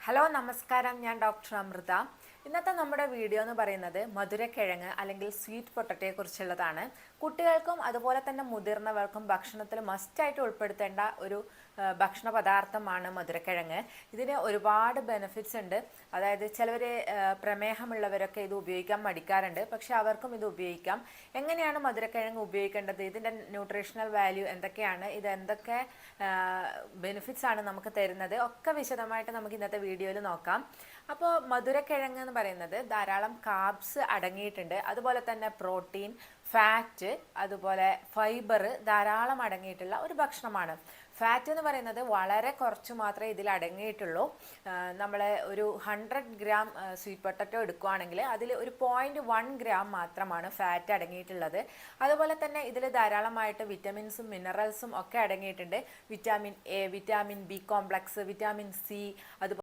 Hello നമസ്കാരം, ഞാൻ doctor Amrita. ഇന്നത്തെ നമ്മുടെ വീഡിയോ എന്ന് പറയുന്നത് മധുരക്കിഴങ്ങ് അല്ലെങ്കിൽ സ്വീറ്റ് പൊട്ടറ്റോയെ കുറിച്ചുള്ളതാണ്. കുട്ടികൾക്കും അതുപോലെ തന്നെ മുതിർന്നവർക്കും ഭക്ഷണത്തിൽ മസ്റ്റായിട്ട് ഉൾപ്പെടുത്തേണ്ട ഒരു ഭക്ഷണ പദാർത്ഥമാണ് മധുരക്കിഴങ്ങ്. ഇതിന് ഒരുപാട് ബെനിഫിറ്റ്സ് ഉണ്ട്. അതായത് ചിലവർ പ്രമേഹമുള്ളവരൊക്കെ ഇത് ഉപയോഗിക്കാൻ മടിക്കാറുണ്ട്, പക്ഷെ അവർക്കും ഇത് ഉപയോഗിക്കാം. എങ്ങനെയാണ് മധുരക്കിഴങ്ങ് ഉപയോഗിക്കേണ്ടത്, ഇതിൻ്റെ ന്യൂട്രീഷണൽ വാല്യൂ എന്തൊക്കെയാണ്, ഇത് എന്തൊക്കെ ബെനിഫിറ്റ്സ് ആണ് നമുക്ക് തരുന്നത്, ഒക്കെ വിശദമായിട്ട് നമുക്ക് ഇന്നത്തെ വീഡിയോയിൽ നോക്കാം. അപ്പോൾ മധുരക്കിഴങ്ങ് എന്ന് പറയുന്നത് ധാരാളം കാർബ്സ് അടങ്ങിയിട്ടുണ്ട്. അതുപോലെ തന്നെ പ്രോട്ടീൻ, ഫാറ്റ്, അതുപോലെ ഫൈബർ ധാരാളം അടങ്ങിയിട്ടുള്ള ഒരു ഭക്ഷണമാണ്. ഫാറ്റ് എന്ന് പറയുന്നത് വളരെ കുറച്ച് മാത്രമേ ഇതിൽ അടങ്ങിയിട്ടുള്ളൂ. നമ്മൾ ഒരു 100 ഗ്രാം സ്വീറ്റ് പൊട്ടറ്റോ എടുക്കുകയാണെങ്കിൽ അതിൽ ഒരു 0.1 ഗ്രാം മാത്രമാണ് ഫാറ്റ് അടങ്ങിയിട്ടുള്ളത്. അതുപോലെ തന്നെ ഇതിൽ ധാരാളമായിട്ട് വിറ്റമിൻസും മിനറൽസും ഒക്കെ അടങ്ങിയിട്ടുണ്ട്. Vitamin A, vitamin B complex, vitamin C, അതുപോലെ